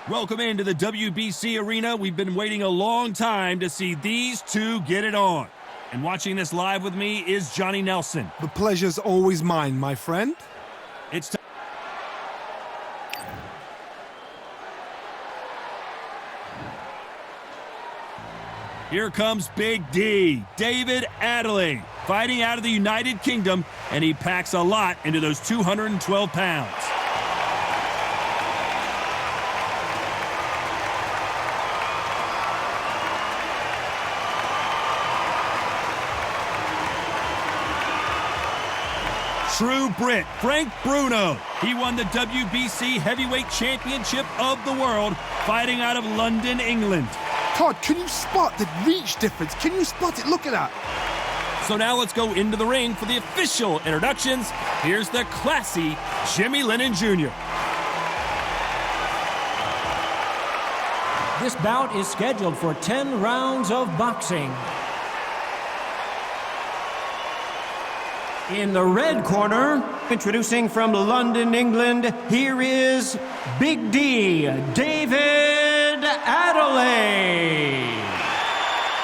Welcome into the WBC arena. We've been waiting a long time to see these two get it on. And watching this live with me is Johnny Nelson. The pleasure's always mine, my friend. It's time. Here comes Big D, David Adeleye, fighting out of the United Kingdom, and he packs a lot into those 212 pounds. True Brit, Frank Bruno. He won the WBC Heavyweight Championship of the world, fighting out of London, England. Todd, can you spot the reach difference? Can you spot it? Look at that. So now let's go into the ring for the official introductions. Here's the classy Jimmy Lennon Jr. This bout is scheduled for 10 rounds of boxing. In the red corner, introducing from London, England, here is Big D, David Adeleye.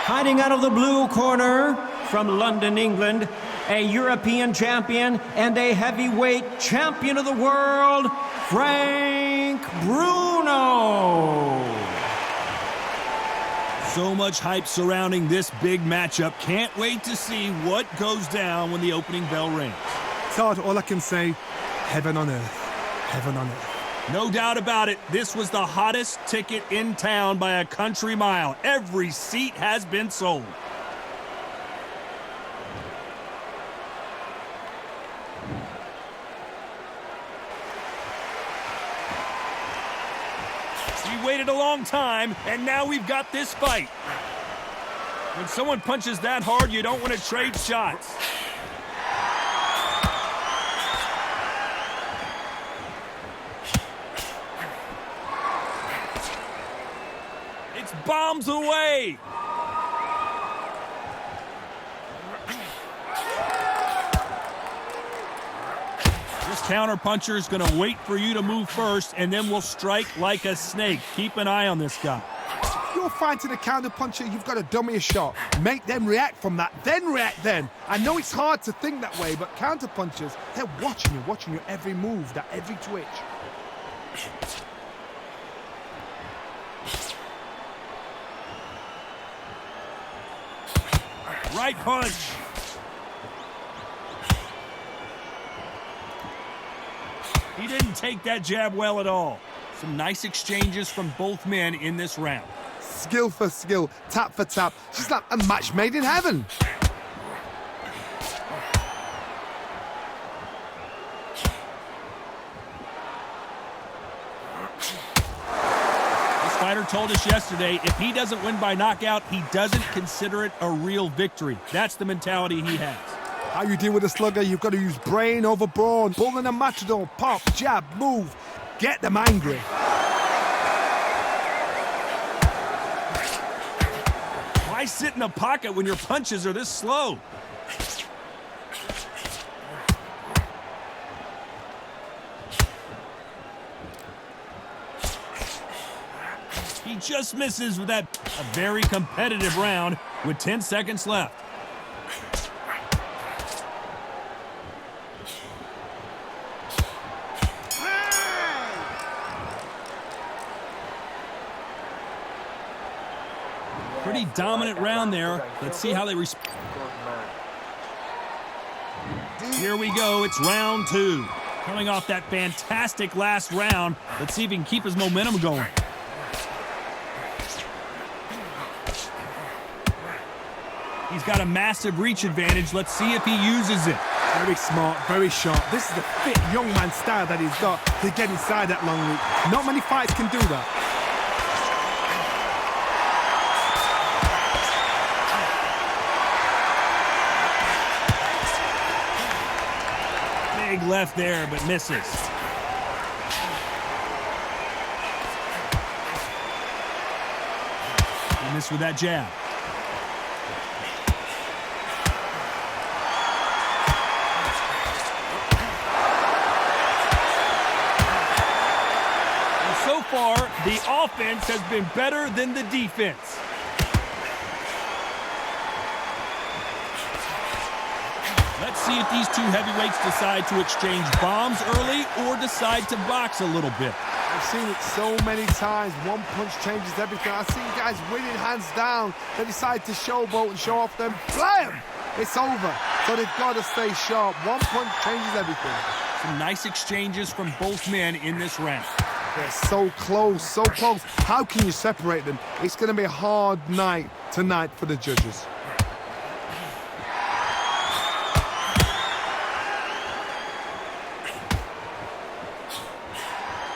Hiding out of the blue corner, from London, England, a European champion and a heavyweight champion of the world, Frank Bruno. So much hype surrounding this big matchup. Can't wait to see what goes down when the opening bell rings. Todd, all I can say, heaven on earth. Heaven on earth. No doubt about it, this was the hottest ticket in town by a country mile. Every seat has been sold. We waited a long time, and now we've got this fight. When someone punches that hard, you don't want to trade shots. It's bombs away. This counterpuncher is going to wait for you to move first, and then will strike like a snake. Keep an eye on this guy. If you're fighting a counterpuncher, you've got to dummy a shot. Make them react from that, then react then. I know it's hard to think that way, but counterpunchers, they're watching your every move, that every twitch. Right punch. He didn't take that jab well at all. Some nice exchanges from both men in this round. Skill for skill, tap for tap. Just like a match made in heaven. This fighter told us yesterday, if he doesn't win by knockout, he doesn't consider it a real victory. That's the mentality he has. How you deal with a slugger, you've got to use brain over brawn. Bull and a matador, pop, jab, move. Get them angry. Why sit in the pocket when your punches are this slow? He just misses with that. A very competitive round with 10 seconds left. Pretty dominant round there. Let's see how they respond. Here we go. It's round two. Coming off that fantastic last round. Let's see if he can keep his momentum going. He's got a massive reach advantage. Let's see if he uses it. Very smart, very sharp. This is the fit young man style that he's got to get inside that long reach. Not many fights can do that. Big left there, but misses. He missed with that jab. The offense has been better than the defense. Let's see if these two heavyweights decide to exchange bombs early or decide to box a little bit. I've seen it so many times. One punch changes everything. I've seen guys winning hands down. They decide to showboat and show off them. Blam! It's over. So they've got to stay sharp. One punch changes everything. Some nice exchanges from both men in this round. They're so close, so close. How can you separate them? It's going to be a hard night tonight for the judges.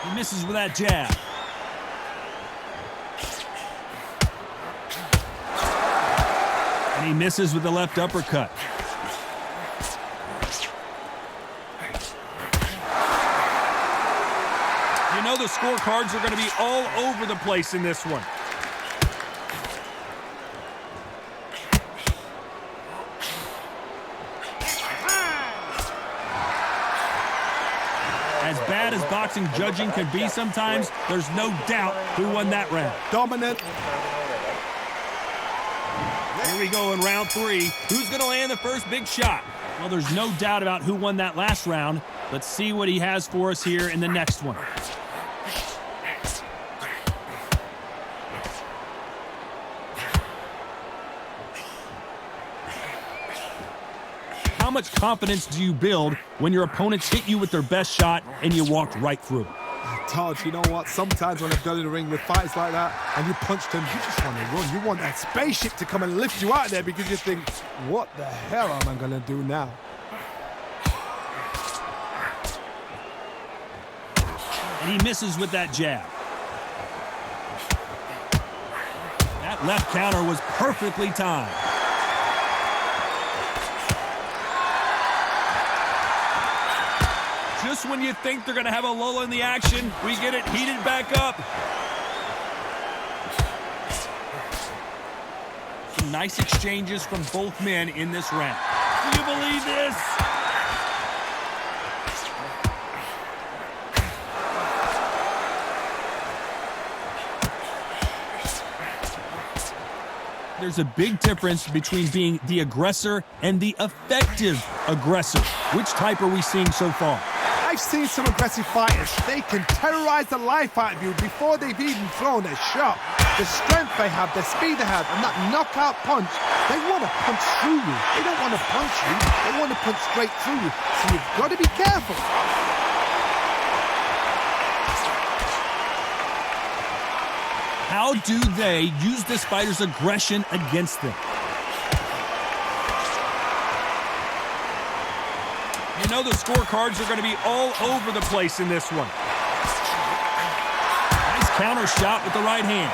He misses with that jab. And he misses with the left uppercut. You know the scorecards are going to be all over the place in this one. As bad as boxing judging can be sometimes, there's no doubt who won that round. Dominant. Here we go in round 3. Who's going to land the first big shot? Well, there's no doubt about who won that last round. Let's see what he has for us here in the next one. How much confidence do you build when your opponents hit you with their best shot and you walked right through? Todd, you know what? Sometimes when I've done in the ring with fights like that and you punch them, you just want to run. You want that spaceship to come and lift you out of there because you think, what the hell am I going to do now? And he misses with that jab. That left counter was perfectly timed. Just when you think they're going to have a lull in the action, we get it heated back up. Some nice exchanges from both men in this round. Do you believe this? There's a big difference between being the aggressor and the effective aggressor. Which type are we seeing so far? I've seen some aggressive fighters. They can terrorize the life out of you before they've even thrown their shot. The strength they have, the speed they have, and that knockout punch, they want to punch through you. They don't want to punch you. They want to punch straight through you. So you've got to be careful. How do they use this fighter's aggression against them? You know the scorecards are going to be all over the place in this one. Nice counter shot with the right hand.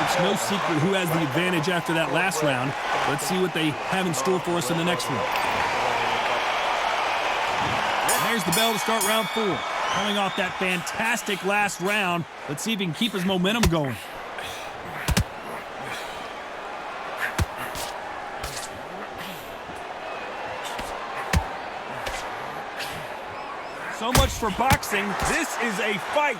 It's no secret who has the advantage after that last round. Let's see what they have in store for us in the next one. There's the bell to start round 4. Coming off that fantastic last round, let's see if he can keep his momentum going. So much for boxing. This is a fight.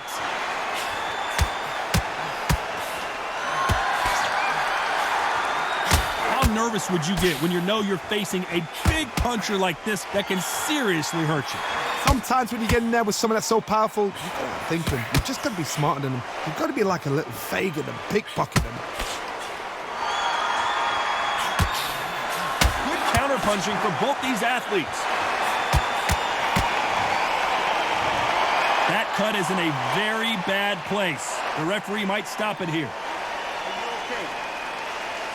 How nervous would you get when you know you're facing a big puncher like this that can seriously hurt you? Sometimes when you get in there with someone that's so powerful, you've got to think them. You've just got to be smarter than them. You've got to be like a little Fagin and pickpocket them. Good counterpunching for both these athletes. That cut is in a very bad place. The referee might stop it here.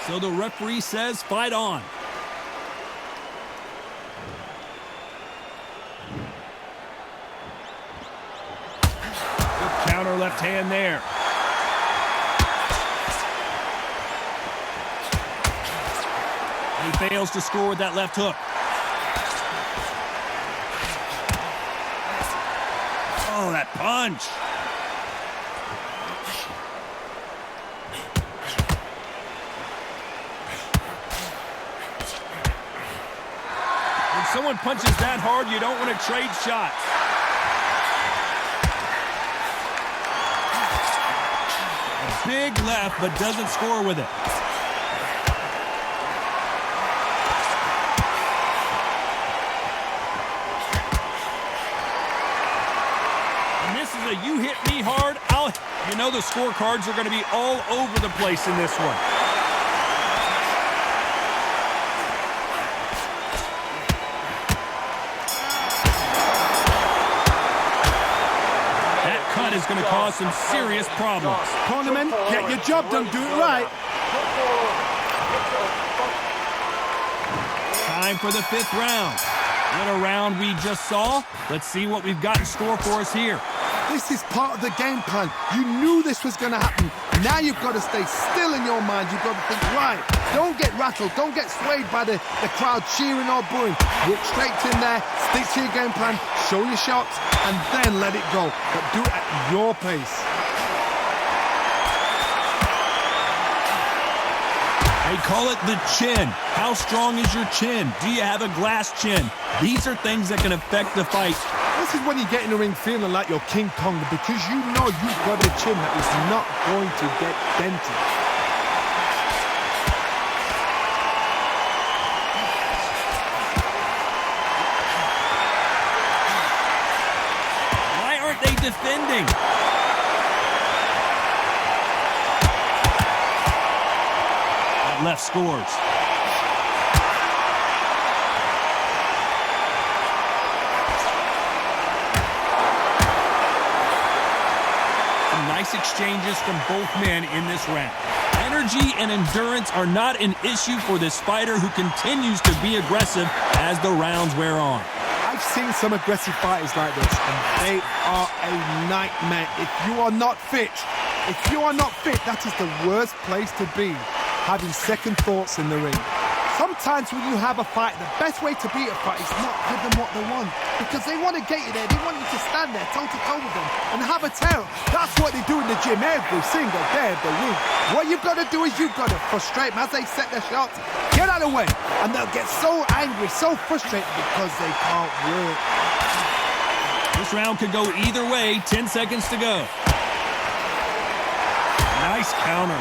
So the referee says fight on. Good counter left hand there. He fails to score with that left hook. Oh, that punch. When someone punches that hard, you don't want to trade shots. A big left, but doesn't score with it. And this is a you hit me hard, you know the scorecards are going to be all over the place in this one. Is going to cause some serious problems. Cornerman, get your job done, do it right. Time for the 5th round. What a round we just saw. Let's see what we've got in store for us here. This is part of the game plan. You knew this was going to happen. Now you've got to stay still in your mind. You've got to think, right, don't get rattled. Don't get swayed by the crowd cheering or booing. Walk straight in there, stick to your game plan, show your shots, and then let it go. But do it at your pace. They call it the chin. How strong is your chin? Do you have a glass chin? These are things that can affect the fight. This is when you get in the ring feeling like you're King Kong because you know you've got a chin that is not going to get dented. Why aren't they defending? That left scores. Nice exchanges from both men in this round. Energy and endurance are not an issue for this fighter who continues to be aggressive as the rounds wear on. I've seen some aggressive fighters like this, and they are a nightmare. If you are not fit, that is the worst place to be, having second thoughts in the ring. Sometimes when you have a fight, the best way to beat a fight is not give them what they want. Because they want to get you there. They want you to stand there toe-to-toe with them and have a tear. That's what they do in the gym every single day of the week. What you've got to do is you've got to frustrate them as they set their shots. Get out of the way. And they'll get so angry, so frustrated because they can't work. This round could go either way. 10 seconds to go. Nice counter.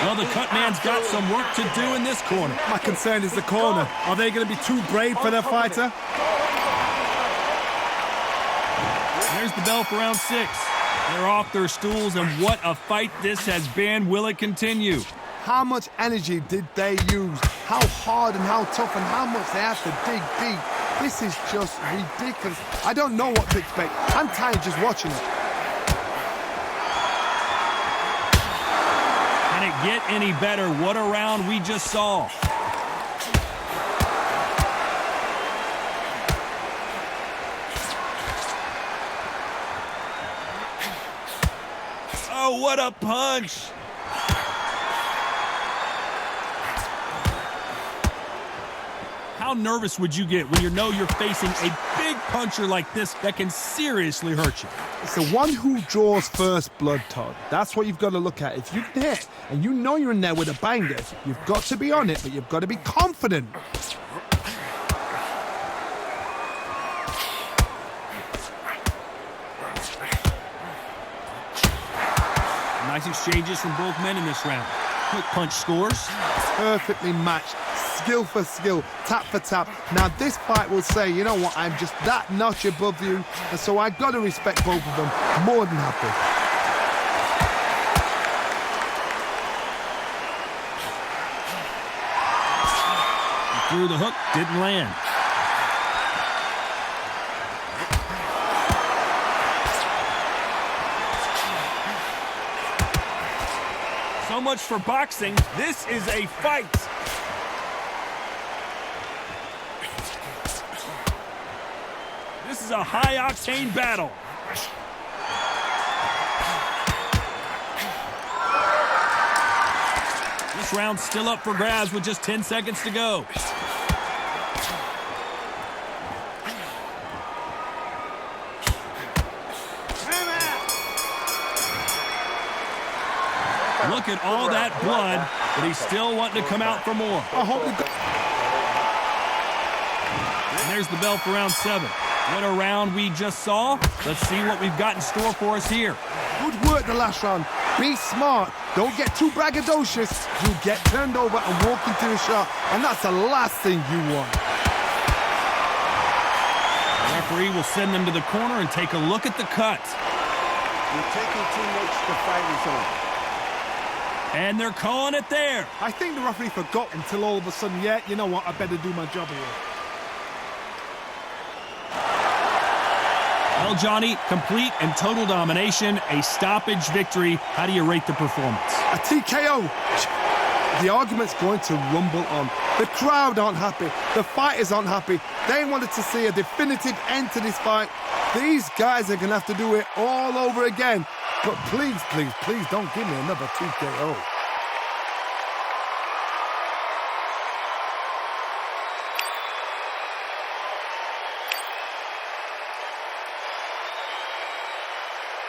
Well, the cut man's got some work to do in this corner. My concern is the corner. Are they going to be too brave for their fighter? There's the bell for round 6. They're off their stools, and what a fight this has been. Will it continue? How much energy did they use? How hard and how tough and how much they have to dig deep. This is just ridiculous. I don't know what to expect. I'm tired just watching it. Get any better? What a round we just saw. Oh, what a punch. How nervous would you get when you know you're facing a big puncher like this that can seriously hurt you? It's the one who draws first blood, Todd. That's what you've got to look at. If you can hit and you know you're in there with a banger, you've got to be on it, but you've got to be confident. Nice exchanges from both men in this round. Quick punch scores. Perfectly matched. Skill for skill, tap for tap. Now this fight will say, you know what, I'm just that notch above you, and so I've got to respect both of them more than happy. He threw the hook, didn't land. So much for boxing. This is a fight. This is a high-octane battle. This round's still up for grabs with just 10 seconds to go. Look at all that blood, but he's still wanting to come out for more. I hope you got... And there's the bell for round 7. What a round we just saw. Let's see what we've got in store for us here. Good work the last round. Be smart. Don't get too braggadocious. You get turned over and walk into the shot, and that's the last thing you want. The referee will send them to the corner and take a look at the cut. You're taking too much to fight his own. And they're calling it there. I think the referee forgot until all of a sudden, yeah, you know what, I better do my job here. Well, Johnny, complete and total domination, a stoppage victory. How do you rate the performance? A TKO. The argument's going to rumble on. The crowd aren't happy. The fighters aren't happy. They wanted to see a definitive end to this fight. These guys are going to have to do it all over again. But please, please, please don't give me another TKO.